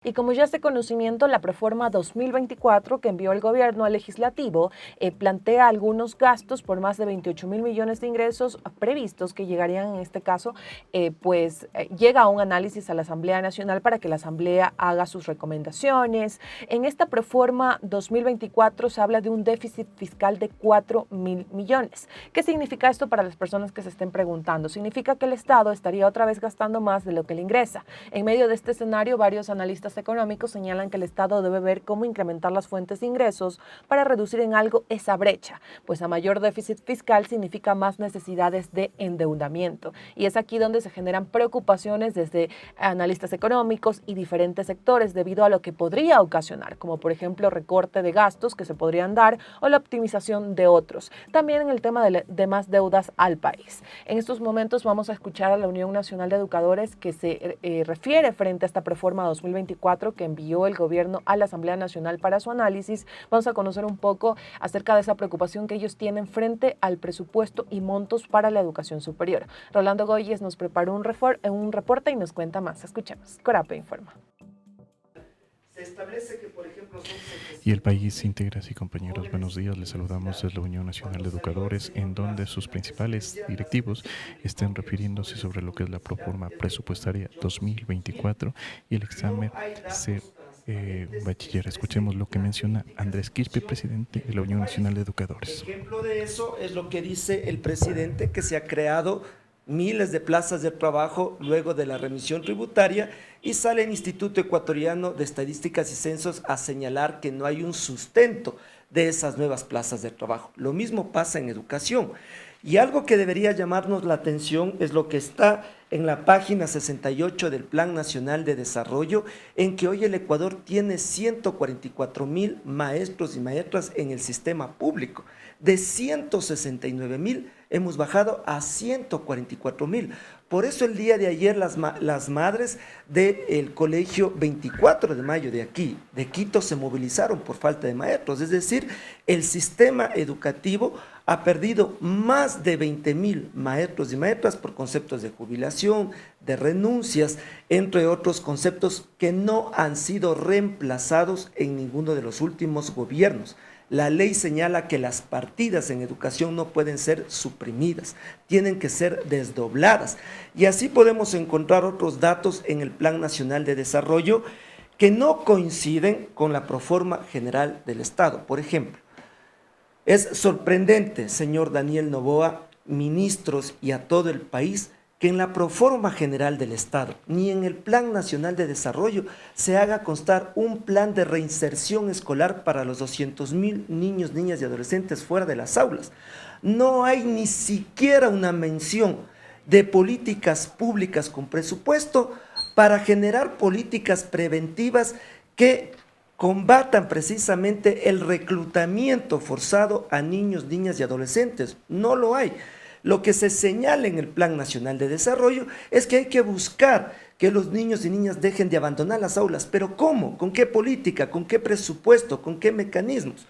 Y como ya es de conocimiento, la Proforma 2024 que envió el gobierno al legislativo plantea algunos gastos por más de 28.000 millones de ingresos previstos que llegarían en este caso, llega a un análisis a la Asamblea Nacional para que la Asamblea haga sus recomendaciones. En esta Proforma 2024 se habla de un déficit fiscal de 4.000 millones. ¿Qué significa esto para las personas que se estén preguntando? Significa que el Estado estaría otra vez gastando más de lo que le ingresa. En medio de este escenario, varios analistas económicos señalan que el Estado debe ver cómo incrementar las fuentes de ingresos para reducir en algo esa brecha, pues a mayor déficit fiscal significa más necesidades de endeudamiento. Y es aquí donde se generan preocupaciones desde analistas económicos y diferentes sectores debido a lo que podría ocasionar, como por ejemplo recorte de gastos que se podrían dar o la optimización de otros. También en el tema de más deudas al país. En estos momentos vamos a escuchar a la Unión Nacional de Educadores que se refiere frente a esta Proforma 2024 que envió el gobierno a la Asamblea Nacional para su análisis. Vamos a conocer un poco acerca de esa preocupación que ellos tienen frente al presupuesto y montos para la educación superior. Rolando Goyes nos preparó un reporte y nos cuenta más. Escuchemos. Corape informa. Se establece que, por ejemplo, Y el país, íntegras y compañeros, buenos días. Les saludamos desde la Unión Nacional de Educadores, en donde sus principales directivos estén refiriéndose sobre lo que es la Proforma Presupuestaria 2024 y el examen bachiller. Escuchemos lo que menciona Andrés Quispe, presidente de la Unión Nacional de Educadores. Ejemplo de eso es lo que dice el presidente, que se ha creado miles de plazas de trabajo luego de la remisión tributaria, y sale el Instituto Ecuatoriano de Estadísticas y Censos a señalar que no hay un sustento de esas nuevas plazas de trabajo. Lo mismo pasa en educación. Y algo que debería llamarnos la atención es lo que está en la página 68 del Plan Nacional de Desarrollo, en que hoy el Ecuador tiene 144.000 maestros y maestras en el sistema público. De 169.000 hemos bajado a 144.000. Por eso el día de ayer las madres del colegio 24 de mayo de aquí, de Quito, se movilizaron por falta de maestros. Es decir, el sistema educativo ha perdido más de 20.000 maestros y maestras por conceptos de jubilación, de renuncias, entre otros conceptos que no han sido reemplazados en ninguno de los últimos gobiernos. La ley señala que las partidas en educación no pueden ser suprimidas, tienen que ser desdobladas. Y así podemos encontrar otros datos en el Plan Nacional de Desarrollo que no coinciden con la Proforma General del Estado. Por ejemplo, es sorprendente, señor Daniel Noboa, ministros y a todo el país, que en la Proforma General del Estado, ni en el Plan Nacional de Desarrollo, se haga constar un plan de reinserción escolar para los 200.000 niños, niñas y adolescentes fuera de las aulas. No hay ni siquiera una mención de políticas públicas con presupuesto para generar políticas preventivas que combatan precisamente el reclutamiento forzado a niños, niñas y adolescentes. No lo hay. Lo que se señala en el Plan Nacional de Desarrollo es que hay que buscar que los niños y niñas dejen de abandonar las aulas. ¿Pero cómo? ¿Con qué política? ¿Con qué presupuesto? ¿Con qué mecanismos?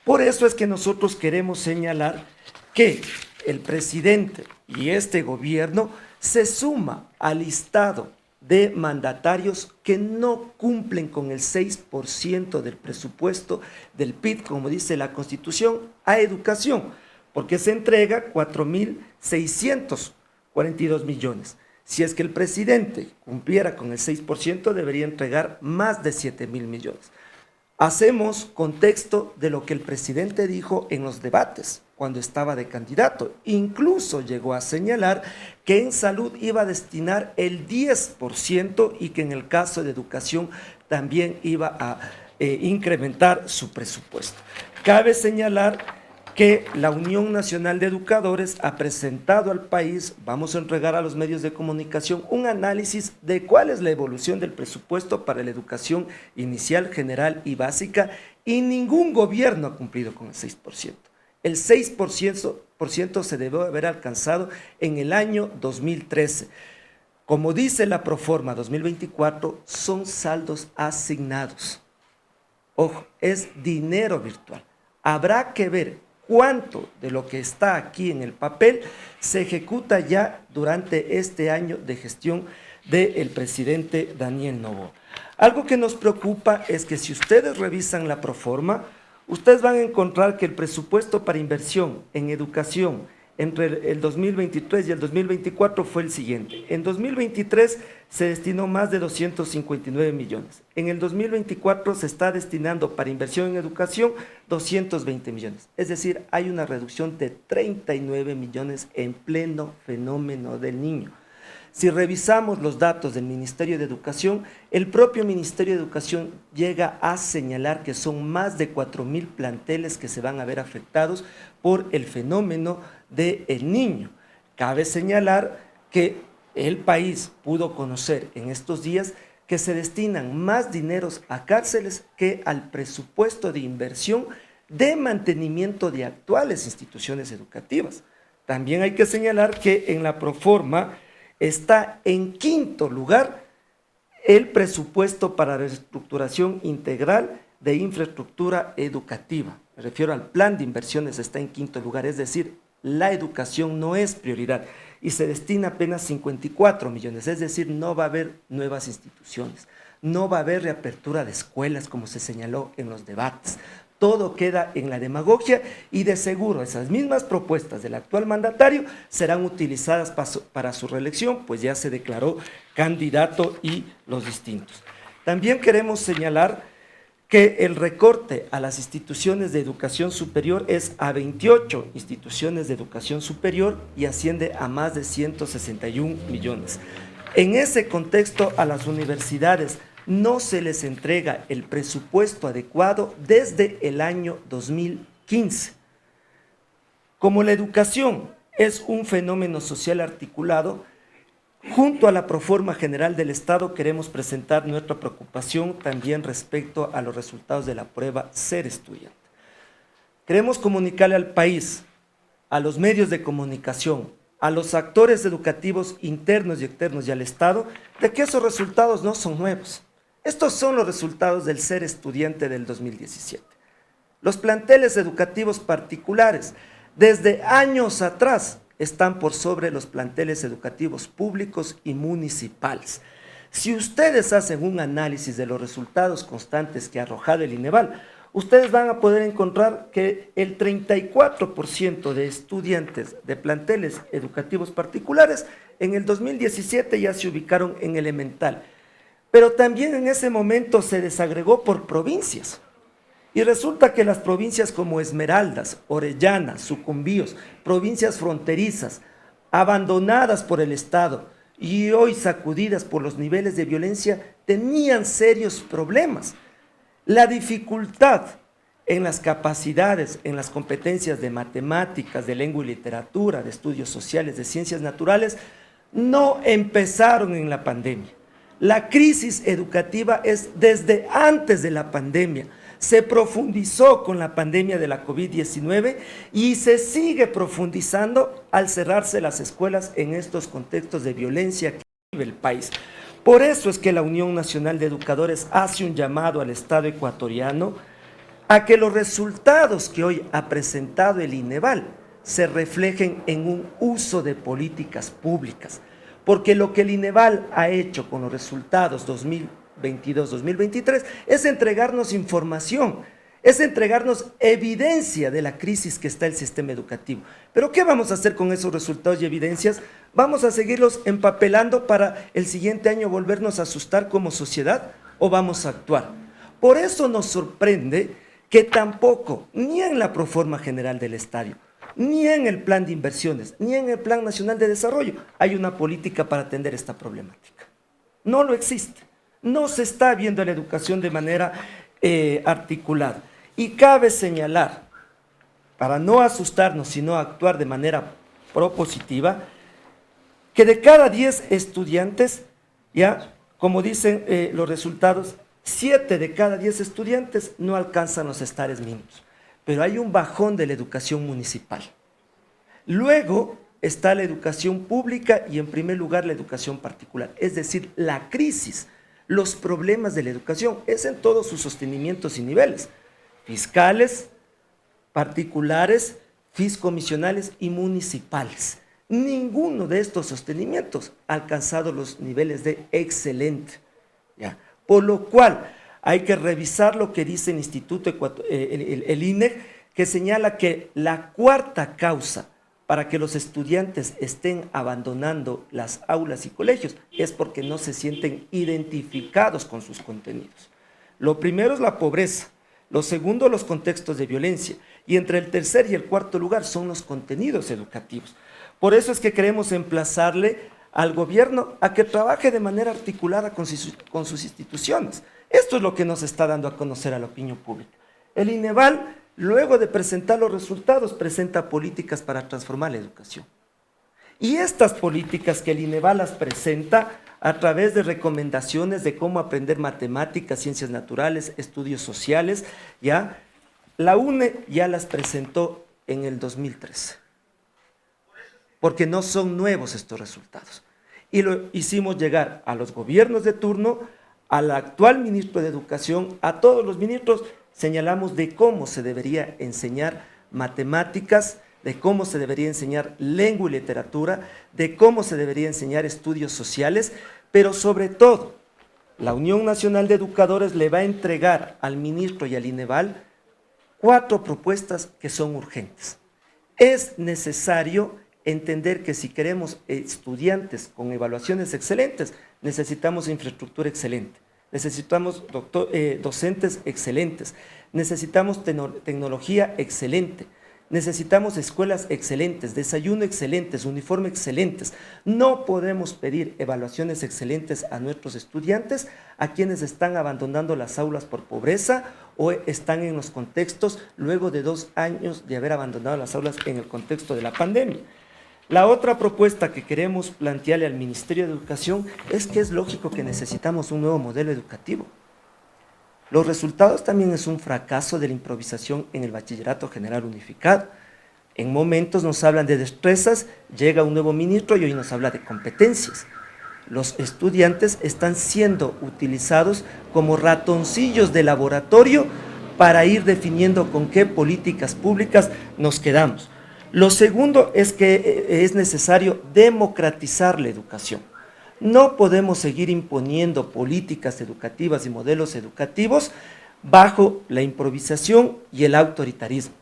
Por eso es que nosotros queremos señalar que el presidente y este gobierno se suma al listado de mandatarios que no cumplen con el 6% del presupuesto del PIB, como dice la Constitución, a educación, porque se entrega 4.642 millones. Si es que el presidente cumpliera con el 6%, debería entregar más de 7.000 millones. Hacemos contexto de lo que el presidente dijo en los debates cuando estaba de candidato. Incluso llegó a señalar que en salud iba a destinar el 10% y que en el caso de educación también iba a incrementar su presupuesto. Cabe señalar que la Unión Nacional de Educadores ha presentado al país, vamos a entregar a los medios de comunicación, un análisis de cuál es la evolución del presupuesto para la educación inicial, general y básica, y ningún gobierno ha cumplido con el 6%. El 6% se debe haber alcanzado en el año 2013. Como dice la Proforma 2024, son saldos asignados. Ojo, es dinero virtual. Habrá que ver cuánto de lo que está aquí en el papel se ejecuta ya durante este año de gestión del presidente Daniel Noboa. Algo que nos preocupa es que si ustedes revisan la proforma, ustedes van a encontrar que el presupuesto para inversión en educación entre el 2023 y el 2024 fue el siguiente. En 2023 se destinó más de 259 millones. En el 2024 se está destinando para inversión en educación 220 millones. Es decir, hay una reducción de 39 millones en pleno fenómeno del niño. Si revisamos los datos del Ministerio de Educación, el propio Ministerio de Educación llega a señalar que son más de 4.000 planteles que se van a ver afectados por el fenómeno del niño. Cabe señalar que el país pudo conocer en estos días que se destinan más dineros a cárceles que al presupuesto de inversión de mantenimiento de actuales instituciones educativas. También hay que señalar que en la proforma está en quinto lugar el presupuesto para reestructuración integral de infraestructura educativa. Me refiero al plan de inversiones, está en quinto lugar, es decir, la educación no es prioridad y se destina apenas 54 millones, es decir, no va a haber nuevas instituciones, no va a haber reapertura de escuelas como se señaló en los debates. Todo queda en la demagogia y de seguro esas mismas propuestas del actual mandatario serán utilizadas para su reelección, pues ya se declaró candidato y los distintos. También queremos señalar que el recorte a las instituciones de educación superior es a 28 instituciones de educación superior y asciende a más de 161 millones. En ese contexto, a las universidades no se les entrega el presupuesto adecuado desde el año 2015. Como la educación es un fenómeno social articulado, junto a la Proforma General del Estado queremos presentar nuestra preocupación también respecto a los resultados de la prueba Ser Estudiante. Queremos comunicarle al país, a los medios de comunicación, a los actores educativos internos y externos y al Estado, de que esos resultados no son nuevos. Estos son los resultados del Ser Estudiante del 2017. Los planteles educativos particulares, desde años atrás, están por sobre los planteles educativos públicos y municipales. Si ustedes hacen un análisis de los resultados constantes que ha arrojado el INEVAL, ustedes van a poder encontrar que el 34% de estudiantes de planteles educativos particulares en el 2017 ya se ubicaron en elemental. Pero también en ese momento se desagregó por provincias. Y resulta que las provincias como Esmeraldas, Orellana, Sucumbíos, provincias fronterizas, abandonadas por el Estado y hoy sacudidas por los niveles de violencia, tenían serios problemas. La dificultad en las capacidades, en las competencias de matemáticas, de lengua y literatura, de estudios sociales, de ciencias naturales, no empezaron en la pandemia. La crisis educativa es desde antes de la pandemia. Se profundizó con la pandemia de la COVID-19 y se sigue profundizando al cerrarse las escuelas en estos contextos de violencia que vive el país. Por eso es que la Unión Nacional de Educadores hace un llamado al Estado ecuatoriano a que los resultados que hoy ha presentado el INEVAL se reflejen en un uso de políticas públicas. Porque lo que el INEVAL ha hecho con los resultados 2022-2023 es entregarnos información, es entregarnos evidencia de la crisis que está el sistema educativo. Pero ¿qué vamos a hacer con esos resultados y evidencias? ¿Vamos a seguirlos empapelando para el siguiente año volvernos a asustar como sociedad o vamos a actuar? Por eso nos sorprende que tampoco, ni en la Proforma General del Estado, ni en el Plan de Inversiones, ni en el Plan Nacional de Desarrollo hay una política para atender esta problemática. No lo existe. No se está viendo la educación de manera articulada. Y cabe señalar, para no asustarnos, sino actuar de manera propositiva, que de cada 10 estudiantes, ya, como dicen los resultados, 7 de cada 10 estudiantes no alcanzan los estándares mínimos. Pero hay un bajón de la educación municipal. Luego está la educación pública y en primer lugar la educación particular. Es decir, la crisis, los problemas de la educación es en todos sus sostenimientos y niveles, fiscales, particulares, fiscomisionales y municipales. Ninguno de estos sostenimientos ha alcanzado los niveles de excelente, ¿ya? Por lo cual hay que revisar lo que dice el Instituto, el INEC, que señala que la cuarta causa para que los estudiantes estén abandonando las aulas y colegios es porque no se sienten identificados con sus contenidos. Lo primero es la pobreza, lo segundo los contextos de violencia y entre el tercer y el cuarto lugar son los contenidos educativos. Por eso es que queremos emplazarle al gobierno a que trabaje de manera articulada con sus instituciones. Esto es lo que nos está dando a conocer a la opinión pública. El INEVAL, luego de presentar los resultados, presenta políticas para transformar la educación. Y estas políticas que el INEVAL las presenta a través de recomendaciones de cómo aprender matemáticas, ciencias naturales, estudios sociales, ya, la UNE ya las presentó en el 2013. Porque no son nuevos estos resultados. Y lo hicimos llegar a los gobiernos de turno, al actual ministro de Educación, a todos los ministros, señalamos de cómo se debería enseñar matemáticas, de cómo se debería enseñar lengua y literatura, de cómo se debería enseñar estudios sociales, pero sobre todo, la Unión Nacional de Educadores le va a entregar al ministro y al INEVAL 4 propuestas que son urgentes. Es necesario entender que si queremos estudiantes con evaluaciones excelentes, necesitamos infraestructura excelente, necesitamos docentes excelentes, necesitamos tecnología excelente, necesitamos escuelas excelentes, desayuno excelentes, uniforme excelentes. No podemos pedir evaluaciones excelentes a nuestros estudiantes, a quienes están abandonando las aulas por pobreza o están en los contextos luego de 2 años de haber abandonado las aulas en el contexto de la pandemia. La otra propuesta que queremos plantearle al Ministerio de Educación es que es lógico que necesitamos un nuevo modelo educativo. Los resultados también es un fracaso de la improvisación en el Bachillerato General Unificado. En momentos nos hablan de destrezas, llega un nuevo ministro y hoy nos habla de competencias. Los estudiantes están siendo utilizados como ratoncillos de laboratorio para ir definiendo con qué políticas públicas nos quedamos. Lo segundo es que es necesario democratizar la educación. No podemos seguir imponiendo políticas educativas y modelos educativos bajo la improvisación y el autoritarismo.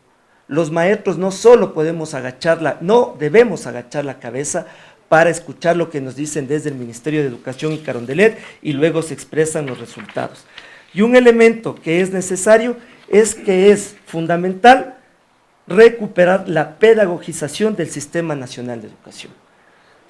Los maestros no solo debemos agachar la cabeza para escuchar lo que nos dicen desde el Ministerio de Educación y Carondelet y luego se expresan los resultados. Y un elemento que es necesario es que es fundamental recuperar la pedagogización del Sistema Nacional de Educación.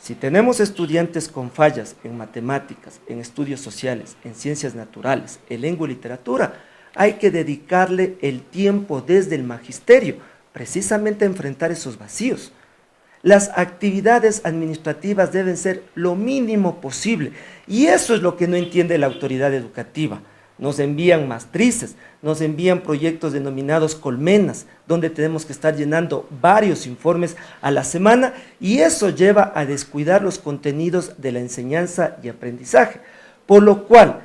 Si tenemos estudiantes con fallas en matemáticas, en estudios sociales, en ciencias naturales, en lengua y literatura, hay que dedicarle el tiempo desde el magisterio, precisamente a enfrentar esos vacíos. Las actividades administrativas deben ser lo mínimo posible, y eso es lo que no entiende la autoridad educativa. Nos envían matrices, nos envían proyectos denominados colmenas, donde tenemos que estar llenando varios informes a la semana y eso lleva a descuidar los contenidos de la enseñanza y aprendizaje. Por lo cual,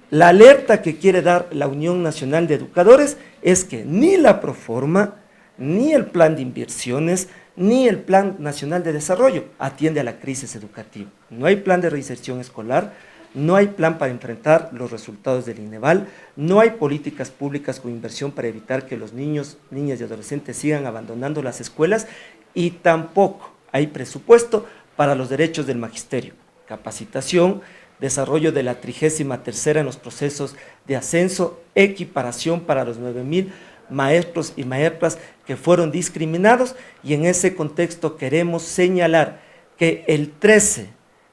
la alerta que quiere dar la Unión Nacional de Educadores es que ni la Proforma, ni el Plan de Inversiones, ni el Plan Nacional de Desarrollo atiende a la crisis educativa. No hay plan de reinserción escolar, no hay plan para enfrentar los resultados del INEVAL, no hay políticas públicas con inversión para evitar que los niños, niñas y adolescentes sigan abandonando las escuelas y tampoco hay presupuesto para los derechos del magisterio, capacitación, desarrollo de la 33ª en los procesos de ascenso, equiparación para los 9,000 maestros y maestras que fueron discriminados y en ese contexto queremos señalar que el 13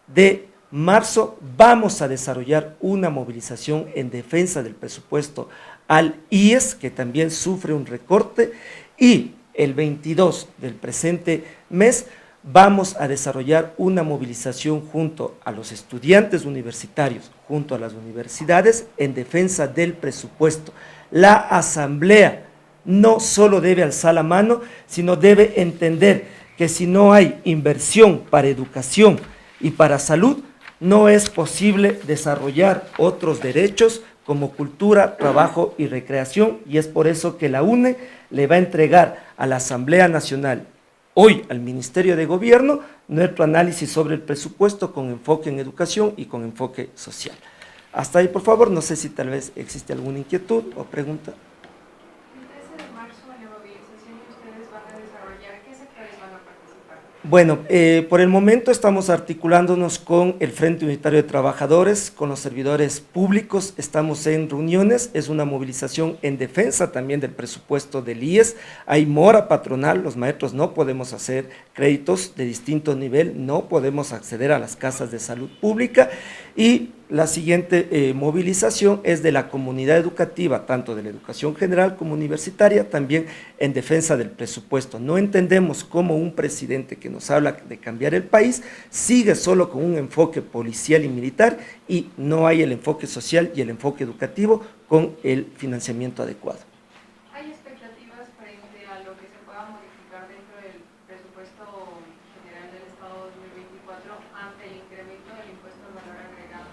de marzo vamos a desarrollar una movilización en defensa del presupuesto al IES, que también sufre un recorte, y el 22 del presente mes vamos a desarrollar una movilización junto a los estudiantes universitarios, junto a las universidades, en defensa del presupuesto. La Asamblea no solo debe alzar la mano, sino debe entender que si no hay inversión para educación y para salud, no es posible desarrollar otros derechos como cultura, trabajo y recreación, y es por eso que la UNE le va a entregar a la Asamblea Nacional hoy al Ministerio de Gobierno nuestro análisis sobre el presupuesto con enfoque en educación y con enfoque social. Hasta ahí, por favor, no sé si tal vez existe alguna inquietud o pregunta. Bueno, por el momento estamos articulándonos con el Frente Unitario de Trabajadores, con los servidores públicos, estamos en reuniones, es una movilización en defensa también del presupuesto del IES, hay mora patronal, los maestros no podemos hacer créditos de distinto nivel, no podemos acceder a las casas de salud pública y la siguiente movilización es de la comunidad educativa, tanto de la educación general como universitaria, también en defensa del presupuesto. No entendemos cómo un presidente que nos habla de cambiar el país sigue solo con un enfoque policial y militar y no hay el enfoque social y el enfoque educativo con el financiamiento adecuado. ¿Hay expectativas frente a lo que se pueda modificar dentro del presupuesto general del Estado 2024 ante el incremento del impuesto al valor agregado?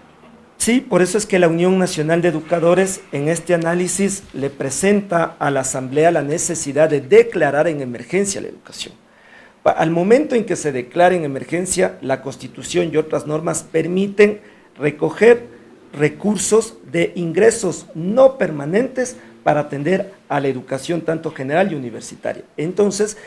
Sí, por eso es que la Unión Nacional de Educadores en este análisis le presenta a la Asamblea la necesidad de declarar en emergencia la educación. Al momento en que se declare en emergencia, la Constitución y otras normas permiten recoger recursos de ingresos no permanentes para atender a la educación tanto general y universitaria. Entonces,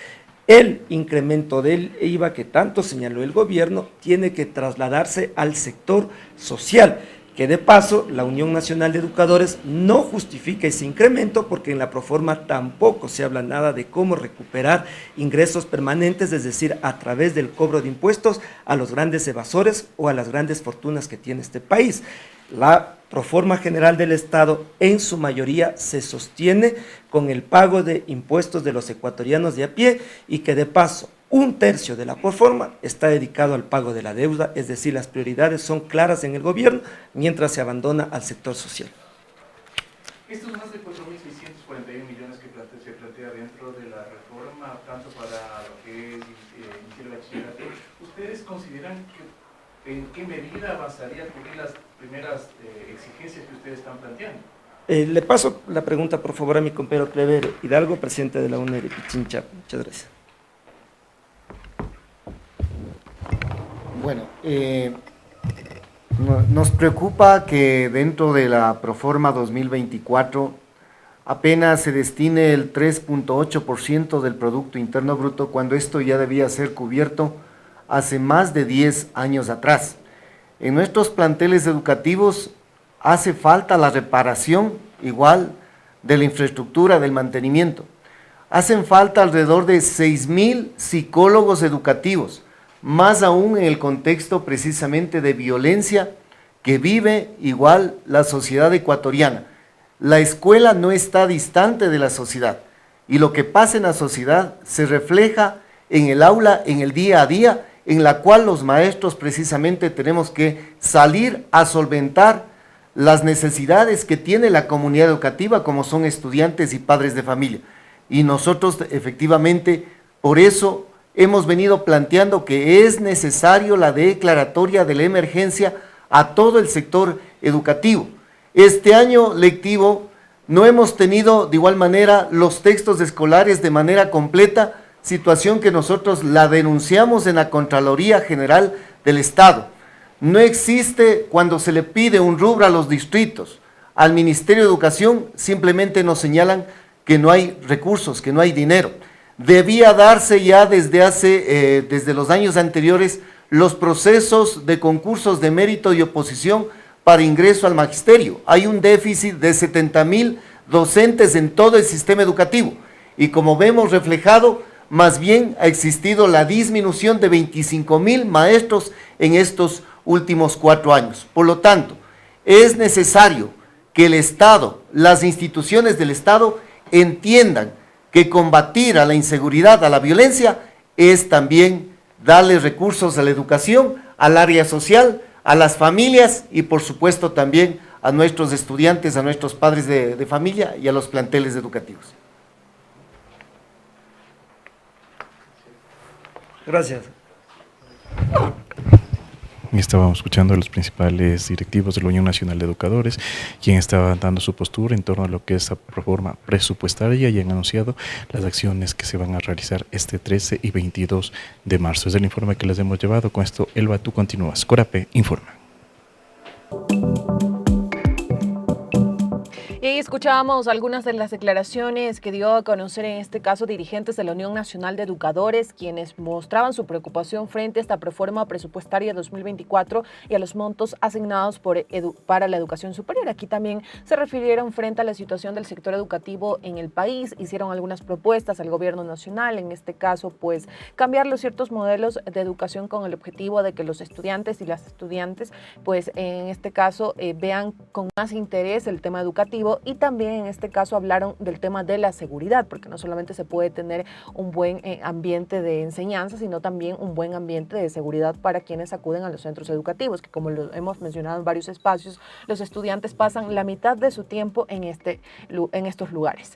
el incremento del IVA que tanto señaló el gobierno tiene que trasladarse al sector social, que de paso la Unión Nacional de Educadores no justifica ese incremento porque en la proforma tampoco se habla nada de cómo recuperar ingresos permanentes, es decir, a través del cobro de impuestos a los grandes evasores o a las grandes fortunas que tiene este país. La proforma general del Estado en su mayoría se sostiene con el pago de impuestos de los ecuatorianos de a pie y que de paso un tercio de la proforma está dedicado al pago de la deuda, es decir, las prioridades son claras en el gobierno mientras se abandona al sector social. Estos más de 4.641 millones que se plantea dentro de la reforma, tanto para lo que es iniciar el bachillerato, ¿ustedes consideran que en qué medida avanzaría a cubrir las primeras exigencias que ustedes están planteando? Le paso la pregunta, por favor, a mi compañero Clever Hidalgo, presidente de la UNE de Pichincha. Muchas gracias. Bueno, nos preocupa que dentro de la Proforma 2024 apenas se destine el 3.8% del Producto Interno Bruto, cuando esto ya debía ser cubierto hace más de 10 años atrás. En nuestros planteles educativos hace falta la reparación igual de la infraestructura, del mantenimiento. Hacen falta alrededor de 6.000 psicólogos educativos, más aún en el contexto precisamente de violencia que vive igual la sociedad ecuatoriana. La escuela no está distante de la sociedad y lo que pasa en la sociedad se refleja en el aula, en el día a día, en la cual los maestros precisamente tenemos que salir a solventar las necesidades que tiene la comunidad educativa, como son estudiantes y padres de familia. Y nosotros efectivamente por eso hemos venido planteando que es necesario la declaratoria de la emergencia a todo el sector educativo. Este año lectivo no hemos tenido de igual manera los textos escolares de manera completa, situación que nosotros la denunciamos en la Contraloría General del Estado. No existe cuando se le pide un rubro a los distritos, al Ministerio de Educación simplemente nos señalan que no hay recursos, que no hay dinero. Debía darse ya desde los años anteriores los procesos de concursos de mérito y oposición para ingreso al magisterio. Hay un déficit de 70.000 docentes en todo el sistema educativo y como vemos reflejado, más bien ha existido la disminución de 25.000 maestros en estos últimos 4 años. Por lo tanto, es necesario que el Estado, las instituciones del Estado entiendan que combatir a la inseguridad, a la violencia, es también darle recursos a la educación, al área social, a las familias y por supuesto también a nuestros estudiantes, a nuestros padres de familia y a los planteles educativos. Gracias. Estábamos escuchando a los principales directivos de la Unión Nacional de Educadores, quien estaba dando su postura en torno a lo que es la reforma presupuestaria y han anunciado las acciones que se van a realizar este 13 y 22 de marzo. Es el informe que les hemos llevado. Con esto, Elba, tú continúas. Corape informa. Y escuchábamos algunas de las declaraciones que dio a conocer en este caso dirigentes de la Unión Nacional de Educadores, quienes mostraban su preocupación frente a esta reforma presupuestaria 2024 y a los montos asignados para la educación superior. Aquí también se refirieron frente a la situación del sector educativo en el país, hicieron algunas propuestas al gobierno nacional, en este caso pues cambiar los ciertos modelos de educación con el objetivo de que los estudiantes y las estudiantes pues en este caso vean con más interés el tema educativo. Y también en este caso hablaron del tema de la seguridad, porque no solamente se puede tener un buen ambiente de enseñanza, sino también un buen ambiente de seguridad para quienes acuden a los centros educativos, que como lo hemos mencionado en varios espacios, los estudiantes pasan la mitad de su tiempo en estos lugares.